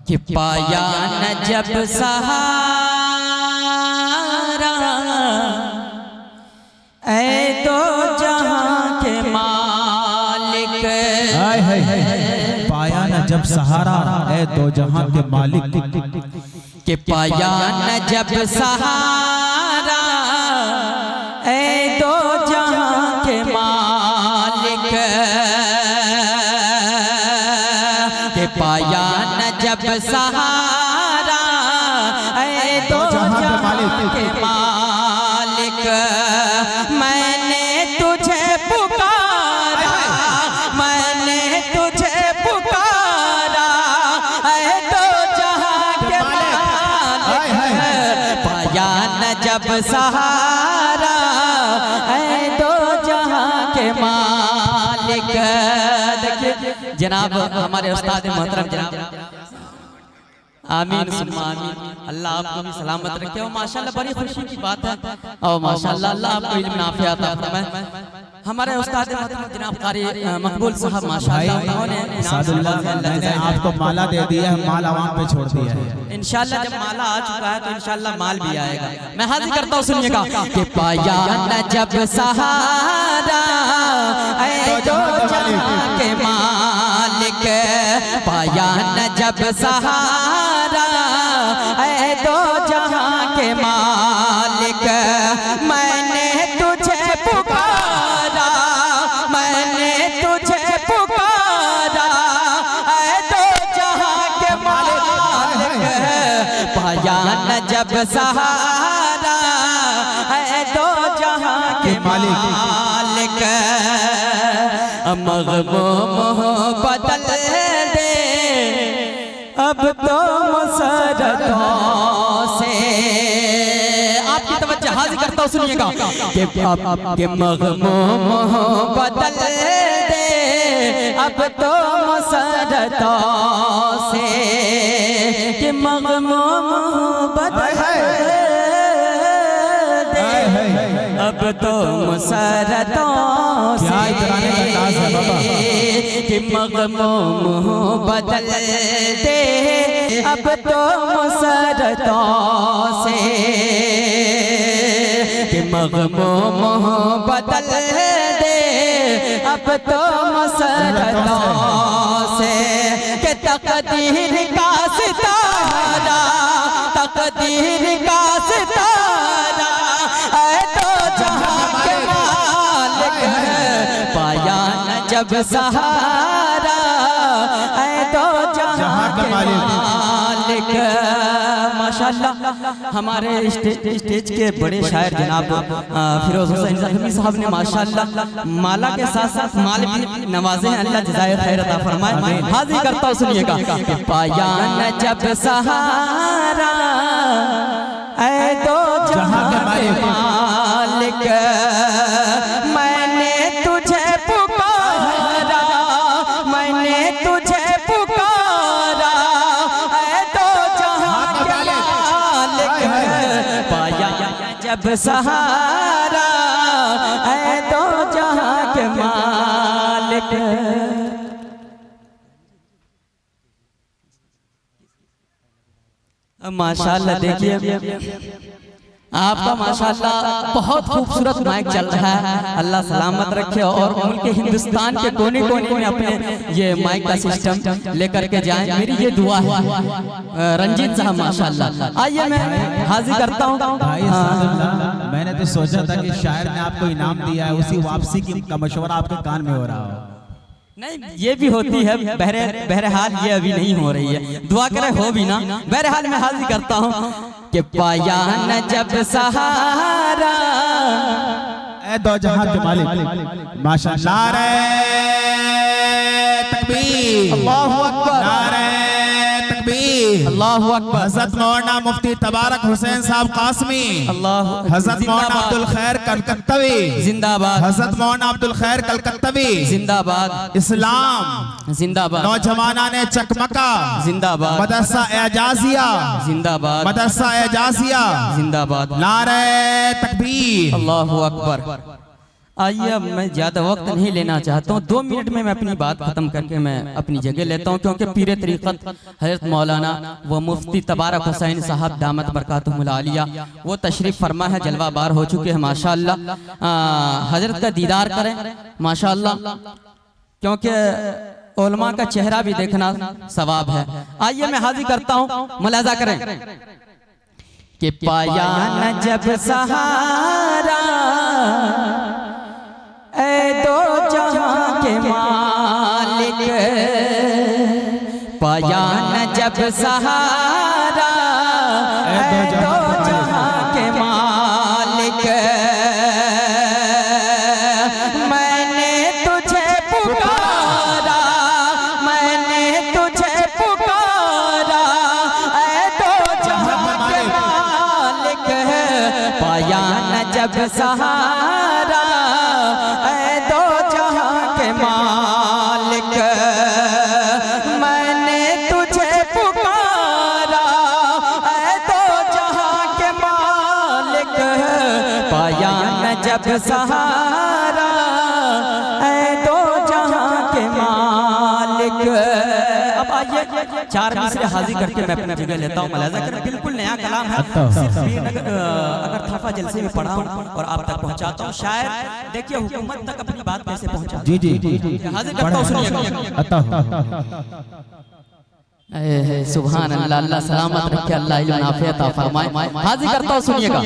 कि पाया न जब सहारा ऐ तो जहां के मालिक। पाया न जब सहारा ऐ दो जहां के मालिक। कि पाया न जब सहारा ऐ दो जहां के मालिक। कि पाया न जब सहारा ऐ दो जहां के मालिक। मैंने तुझे पुकारा, मैंने तुझे पुकारा ऐ दो जहां के मालिक। पाया न जब सहारा ऐ दो जहां के मालिक। देखिए जनाब हमारे उस्ताद मोहतरम जनाब आमीन सुम्मा आमीन, अल्लाह आपको भी सलामत रखे। और माशाल्लाह बड़ी खुशी की बात है और माशाल्लाह अल्लाह आपको इल्म नाफिया अता फरमाए। हमारे उस्ताद मोहतरम जनाब कारी मकबूल साहब माशाल्लाह उन्होंने मैंने आपको माला दे दिया है, माल आवाम पे छोड़ दिया है। इंशाल्लाह जब माला आ चुका है तो इंशाल्लाह माल भी आएगा। मैं हाजिर करता हूँ, सुनिएगा कि पाया न जब सहारा ऐ दो जहां के मालिक। पाया न जब सहारा ऐ दो जहां के मालिक। मैंने तुझे पुकारा, मैंने तुझे पुकारा ऐ दो जहां के मालिक। पाया न जब सहारा ऐ दो जहां के मालिक। मग़मूम बदल दे अब तो मुसरतों से। आपकी तवज्जो हाजिर करता हूँ, सुनिएगा कि मग़मूम बदल दे अब तो मुसरतों से। कि मग़मूम बदल दे अब तो मुसरतों से। कि मग़मूम बदल दे अब तो मुसरतों से। कि मग़मूम बदल दे अब तो मुसरतों से। कि तक़दीर का सितारा, तक़दीर का सितारा ऐ तो जहां के मालिक। पाया न जब सहारा ऐ तो जहां के मालिक। माशाल्लाह हमारे स्टेज के बड़े शायर जनाब फिरोज हुसैन ज़ख़्मी साहब ने माशाल्लाह माला के साथ साथ माल भी नवाजे हैं। अल्लाह जज़ाए खैर अता फरमाए। हाजिर करता हूँ, सुनिएगा कि पाया न जब सहारा ऐ दो जहां के मालिक। मैंने तुझे पुकारा, मैंने तुझे पुकारा ऐ दो जहां के मालिक। पाया जब सहारा ऐ दो जहां के मालिक। माशाल्लाह देखिए आपका माशाल्लाह बहुत खूबसूरत माइक चल रहा है। अल्लाह सलामत रखे और मुल्क हिंदुस्तान के कोने कोने में अपने ये माइक का सिस्टम लेकर के जाएं, मेरी ये दुआ है। रंजीत साहब माशाल्लाह, आइए मैं हाजिर करता हूँ। मैंने तो सोचा था कि शायर ने आपको इनाम दिया है, उसी वापसी का मशवरा आपके कान में हो रहा हो। नहीं ये भी होती है, बहरहाल ये अभी नहीं हो रही है, दुआ करे हो भी ना। बहरहाल मैं हाजिर करता हूँ कि पाया न जब सहारा ऐ दो जहां के मालिक। माशाअल्लाह। नारे तकबीर, अल्लाहु अकबर, नारे तकबीर, अल्लाहु अकबर। हज़रत मौलाना मुफ्ती तबारक हुसैन साहब कासमी, हज़रत मौलाना अब्दुल खैर कलकत्तवी जिंदाबाद, हज़रत मौलाना अब्दुल खैर कलकत्तवी जिंदाबाद, इस्लाम जिंदाबाद, नौजवाना ने चकमका जिंदाबाद, मदरसा एजाजिया जिंदाबाद, मदरसा एजाजिया जिंदाबाद। नारे तकबीर, अल्लाहु अकबर। आइए अब मैं ज़्यादा वक्त नहीं लेना चाहता हूँ, 2 मिनट में मैं अपनी बात ख़त्म करके मैं अपनी जगह लेता हूँ, क्योंकि पीर तरीक़त हज़रत मौलाना व मुफ्ती तबारक हुसैन साहब दामत बरकातुहुल आलिया वो तशरीफ़ फरमा है, जलवा बार हो चुके हैं माशाअल्लाह। हज़रत का दीदार करें माशाअल्लाह, क्योंकि उलमा का चेहरा भी देखना सवाब है। आइए मैं हाजिर करता हूँ, मुलाज़ा करें कि पाया न जब सहारा ऐ दो जहां के मालिक, पाया न जब सहारा ऐ दो जहां के मालिक, मैंने तुझे पुकारा, मैंने तुझे पुकारा ऐ दो जहां के मालिक, पाया न जब सहारा ऐ दो जहां के मालिक, मैंने तुझे पुकारा ऐ दो जहां के मालिक, पाया न जब सहारा ऐ दो जहां के मालिक। अब आइए 4 मिसरे हाजिर करके मैं अपनी जगह लेता हूँ, मुलाज़ा करें। बिल्कुल नया कलाम है, अगर थाफा जलसे में पढ़ा हूँ और आप तक पहुँचाता हूँ, शायद देखिए हुकूमत तक अपनी बात कैसे पहुँचा। जी जी जी हाजिर करता हूँ, सुनिएगा। सुभान अल्लाह, अल्लाह सलामत रखे, अल्लाह इल्म नाफ़े अता फरमाए। हाजिर करता हूँ, सुनिएगा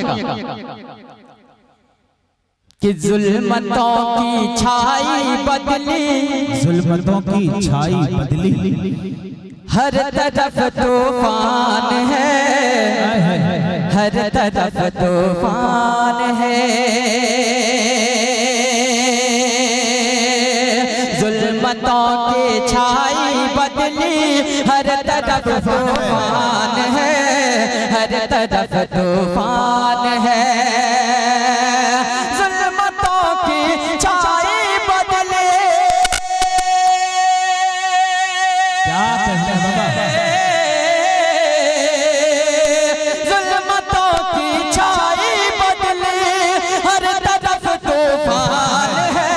कि जुल्मतों की छाई बदली, जुल्मतों की छाई बदली, हर तरफ तूफान है, हर तरफ तूफान है, जुल्मतों की छाई बदली, हर तरफ तूफान है, हर तरफ तूफान है, जुल्मतों की छाई बदले। क्या कहते हैं बाबा? जुल्मतों की छाई बदले, हर तरफ तूफान है,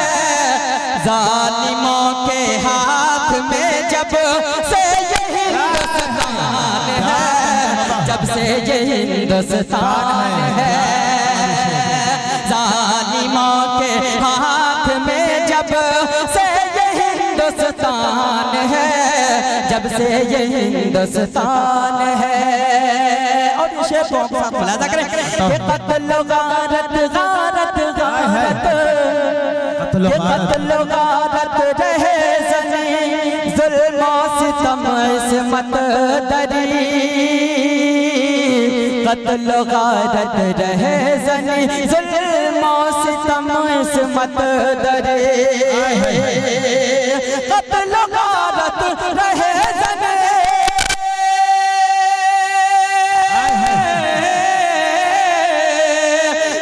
जालिमों के हाथ में जब से ये हिंदुस्तान है, जब से ये हिंदुस्तान है, जालिमों के हाथ में जब से ये हिंदुस्तान है, जब से ये हिंदुस्तान है। और इस शेर को आप मुलाज़ा करें कि क़त्ल गारत गारत गारत, ये क़त्ल गारत रहे ज़नी, ज़ुल्म सितम इस्मत दरी, क़त्ल गारत रहे ज़नी, ज़ुल्म सितम इस्मत दरी, क़त्ल गारत रहे ज़नी,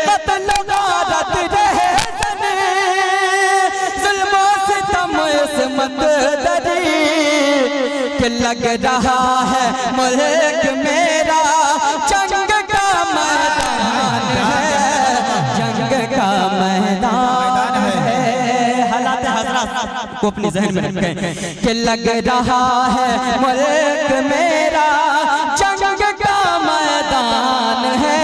क़त्ल गारत रहे ज़नी, ज़ुल्म सितम इस्मत दरी, कि लग रहा है मुल्क मेरा जंग का मैदान है, जंग का मैदान है। हालात हज़रात को अपने ज़हन में रखें कि लग रहा है मुल्क मेरा जंग का मैदान है,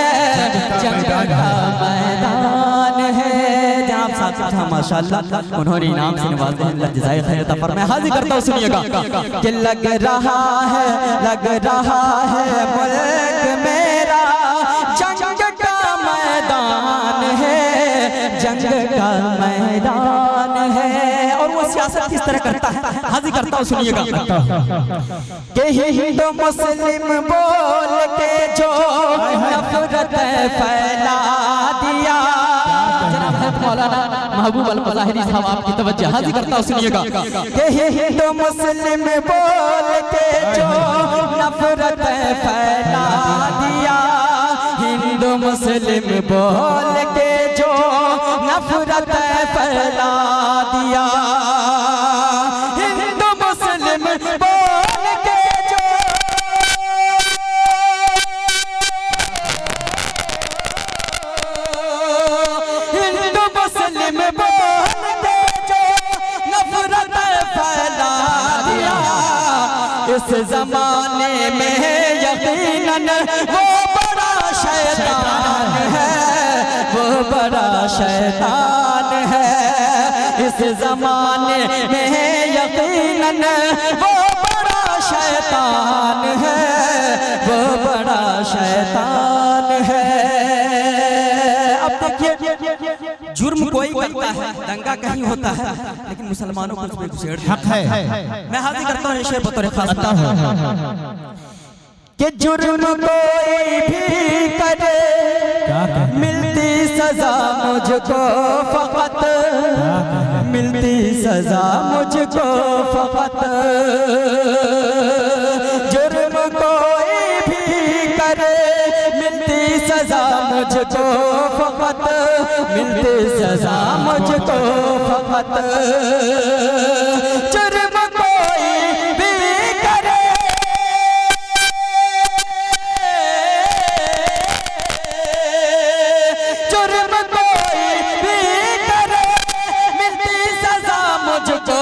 जंग का मैदान है। जनाब साहब था माशाअल्लाह, उन्होंने इनाम से नवाज़े हैं, अल्लाह जज़ाए खैर अता फरमाए। हाजिर करता हूँ, सुनिएगा कि लग रहा है मुल्क मेरा जंग का मैदान है, जंग का मैदान है। और वो सियासत किस तरह करता है, हाजिर करता हूँ, सुनिएगा कि हिंदू मुस्लिम बोल के जो नफरत फैला दिया। मौलाना महबूब अल-मज़ाहिरी साहब आपकी तवज्जो, हाजिर करता हूँ, सुनिएगा कि हिंदू मुस्लिम बोल के जो नफरत फैला दिया, हिंदू मुस्लिम बोल के जो नफरत फैला दिया, हिंदू मुस्लिम बोल के जो, हिंदू मुस्लिम जमाने में यकीनन वो बड़ा शैतान है, वो बड़ा शैतान है। इस जमाने में यकीनन वो बड़ा शैतान है, वो बड़ा शैतान है। अब देखिए, जुर्म कोई करता है, दंगा कहीं होता है, लेकिन मुसलमानों को उसमें घुसेड़ हक है। मैं हाजिर करता हूँ शेर बतौर खास कि जुर्म कोई भी करे मिलती सजा मुझको फकत, मिलती सजा मुझको फकत। जुर्म कोई भी करे मिलती सजा मुझको फकत, मिलती सजा मुझको फकत। जुर्म कोई भी करे, जुर्म कोई भी करे मिलती सजा मुझको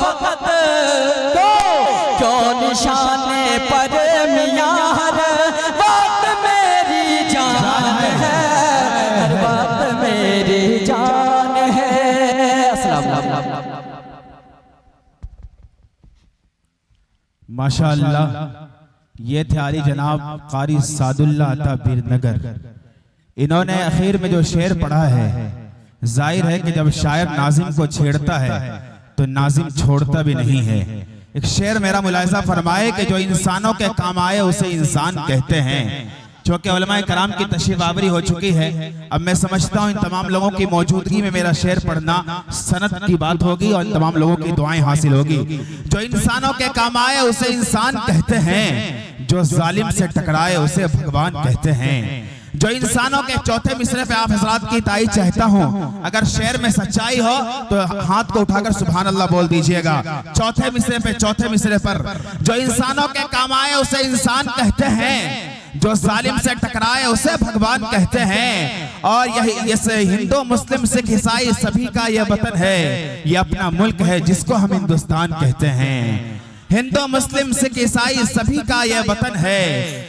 फकत। क्यों निशाने पर मियां हर बात मेरी जान है, हर बात मेरी जान है। अस्सलाम वालेकुम। माशाअल्लाह, ये थे आली जनाब कारी सादुल्लाह अता बीरनगर। इन्होंने आखिर में जो शेर पढ़ा है, जाहिर है कि जब शायर नाजिम को छेड़ता है तो नाजिम छोड़ता भी नहीं है। एक शेर मेरा मुलाहिजा फरमाए कि जो इंसानों के काम आए उसे इंसान कहते हैं। चूँकि उलमाए कराम की तशरीफ आवरी हो चुकी है, अब मैं समझता हूँ इन तमाम लोगों की मौजूदगी में मेरा शेर पढ़ना सनत की बात होगी और तमाम लोगों की दुआएं हासिल होगी। जो इंसानों के काम आए उसे इंसान कहते हैं, जो जालिम से टकराए उसे भगवान कहते हैं। जो इंसानों के चौथे मिसरे पे आप हजरात की ताई चाहता हूँ, अगर शेर में सच्चाई हो तो हाथ को उठाकर सुभान अल्लाह बोल दीजिएगा। चौथे मिसरे पे, चौथे मिसरे पर, जो इंसानों के काम आए उसे इंसान कहते हैं, जो जालिम से टकराए उसे भगवान कहते हैं। और यही इस हिंदू मुस्लिम सिख ईसाई सभी का यह वतन है, ये अपना मुल्क है जिसको हम हिंदुस्तान कहते हैं। हिंदू मुस्लिम सिख ईसाई सभी का यह वतन है,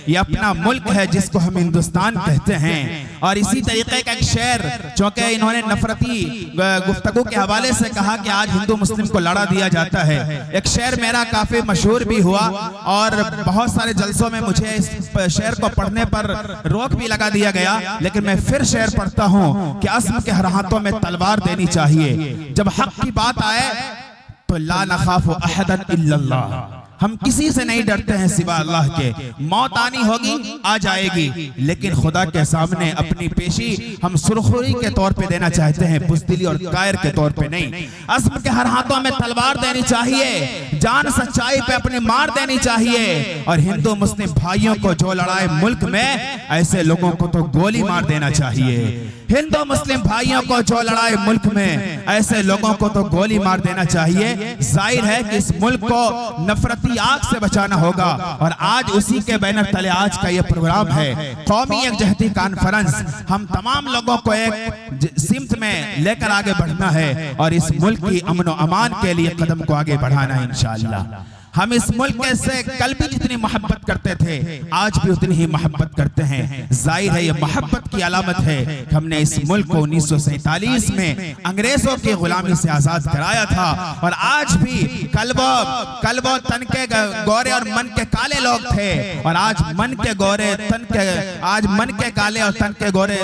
ये अपना मुल्क है जिसको हम हिंदुस्तान कहते हैं। और इसी तरीके का एक शेर, चूंकि इन्होंने नफरती गुफ्तगू के हवाले से कहा कि आज हिंदू मुस्लिम को लड़ा दिया जाता है, एक शेर मेरा काफी मशहूर भी हुआ और बहुत सारे जलसों में मुझे इस शेर को पढ़ने पर रोक भी लगा दिया गया, लेकिन मैं फिर शेर पढ़ता हूँ कि अस्म के हर हाथों में तलवार देनी चाहिए। जब हक की बात आए तो ला नखाफु अहदन इल्लल्लाह, हम किसी से नहीं डरते हैं सिवा अल्लाह के। मौत आनी होगी, आ जाएगी, लेकिन खुदा के सामने अपनी पेशी हम सुरखुरी के तौर पे देना चाहते हैं, बुज़दिली और कायर के तौर पे नहीं। अस्म के हर हाथों में तलवार देनी चाहिए, जान सच्चाई पे अपनी मार देनी चाहिए। और हिंदू मुस्लिम भाइयों को जो लड़ाए मुल्क में, ऐसे लोगों को तो गोली मार देना चाहिए। हिंदू मुस्लिम भाइयों को जो लड़ाए मुल्क में, ऐसे लोगों को तो गोली मार देना चाहिए। जाहिर है कि इस मुल्क को नफरती आग से बचाना होगा और आज उसी के बैनर तले आज का ये प्रोग्राम है, कौमी यकजहती कॉन्फ्रेंस। हम तमाम लोगों को एक सिमत में लेकर आगे बढ़ना है और इस मुल्क की अमन और अमान के लिए कदम को आगे बढ़ाना है इंशाअल्लाह। हम इस मुल्क से कल भी जितनी मोहब्बत करते थे, आज भी उतनी ही मोहब्बत करते हैं। जाहिर है ये मोहब्बत की अलामत है कि हमने इस मुल्क को 1947 में अंग्रेजों की गुलामी से आजाद कराया था। और आज भी कल वो तन के गोरे और मन के काले लोग थे, और आज मन के गोरे तन के, आज मन के काले और तन के गोरे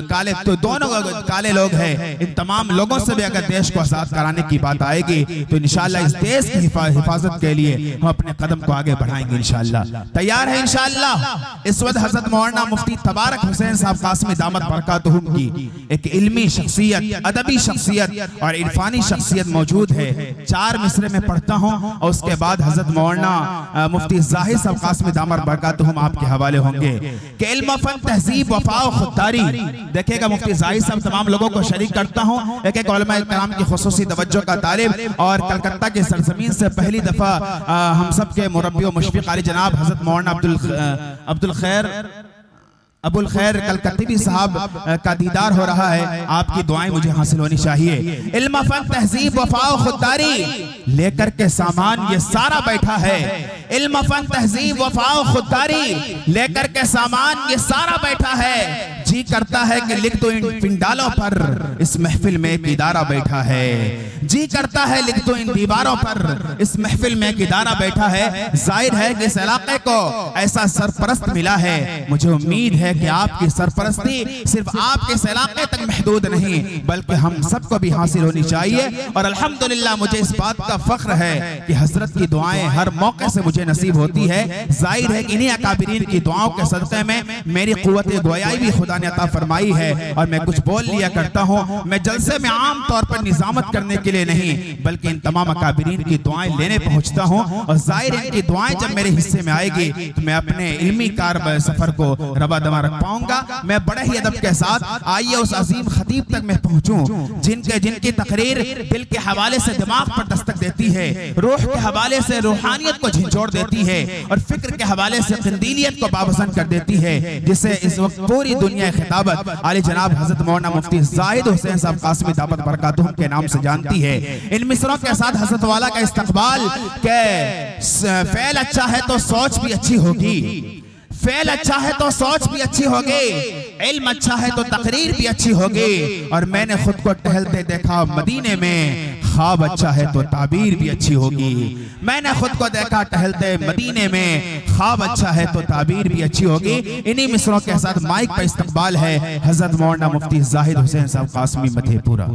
काले, तो दोनों काले लोग हैं। इन तमाम लोगों से भी अगर देश को आजाद कराने की बात आएगी तो इंशाअल्लाह इस देश की हिफाजत के लिए हम अपने कदम को आगे बढ़ाएंगे इंशाअल्लाह। तैयार है इंशाअल्लाह। इस वक्त हजरत मौलाना मुफ्ती तबारक हुसैन साहब कासमी दामत बरकातुहुम की एक इल्मी शख्सियत, अदबी शख्सियत और इरफानी शख्सियत मौजूद है। 4 मिसरे में पढ़ता हूँ और उसके बाद हजरत मौलाना मुफ्ती जाहिद साहब कासमी दामत बरकातुहुम आपके हवाले होंगे कि इल्म फन तहजीब वफा और खुददारी। देखिएगा मुफ्ती जाहिद साहब तमाम लोगों को शरीक करता हूँ, एक एक उलमा कराम की खुसूसी तवज्जो का तालिब और कलकत्ता की सरजमीन से पहली दफा हम सब के मुरब्बी और मुशफिक आली जनाब हजरत मौलाना अब्दुल खैर अबुल खैर कलकत्ती साहब का दीदार हो रहा है, आपकी दुआएं मुझे हासिल होनी चाहिए। इल्म फन तहजीब वफा खुददारी लेकर के सामान ये सारा बैठा है। इल्म फन तहजीब वफा खुददारी लेकर के सामान ये सारा बैठा है। जी करता है कि लिख दो इन पिंडालों पर, इस महफिल में एक इदारा बैठा है। जी करता है लिख दो इन दीवारों पर, इस महफिल में एक इदारा बैठा है। जाहिर है कि इस इलाके को ऐसा सरपरस्त मिला है। मुझे उम्मीद है कि आपकी सरपरस्ती सिर्फ आपके इस इलाके तक महदूद नहीं बल्कि हम सबको भी हासिल होनी चाहिए। और अल्हम्दुलिल्लाह मुझे इस बात का फख्र है कि हजरत की दुआएं हर मौके से मुझे नसीब होती है। जाहिर है कि इन्हीं अकाबिरीन की दुआओं के सदक़े में मेरी क़ुव्वत गोयाई भी खुदा ने अता फरमाई है। और मैं कुछ बोल लिया करता हूँ, मैं जलसे में आम तौर पर निजामत करने के लिए नहीं बल्कि इन तमाम अकाबिरीन की दुआएं लेने पहुंचता हूँ। और जाहिर है कि दुआएं जब मेरे हिस्से में आएगी तो मैं अपने इल्मी कार सफर को रवा दवा रख पाऊंगा। मैं बड़े ही अदब के साथ आइए उस अजीम खतीब तक मैं पहुंचूं जिनकी तकरीर दिल के हवाले से दिमाग पर दस्तक देती है, रूह के हवाले से रूहानियत को झिंझोड़ देती है और फिक्र के हवाले से क़िंदीलियत को बाबसन कर देती है, जिसे इस वक्त पूरी दुनिया खिताबत आले जनाब हजरत मौलाना मुफ्ती जाहिद हुसैन साहब कासमी दावत बरकातुहू के नाम से जानती है। इन मिसरों के साथ हजरत वाला का इस्तकबाल के फ़ेल अच्छा है तो सोच भी अच्छी होगी, फ़ेल अच्छा है तो सोच भी अच्छी होगी, इल्म अच्छा है तो तकरीर भी अच्छी होगी। और मैंने खुद को टहलते देखा मदीने में, ख्वाब अच्छा है तो ताबीर भी अच्छी होगी। मैंने खुद को देखा टहलते मदीने में, ख्वाब अच्छा है तो ताबीर भी अच्छी होगी। इन्हीं मिसरों के साथ माइक पर इस्तकबाल है हजरत मौलाना मुफ्ती जाहिद हुसैन साहब कासमी मधेपुरा।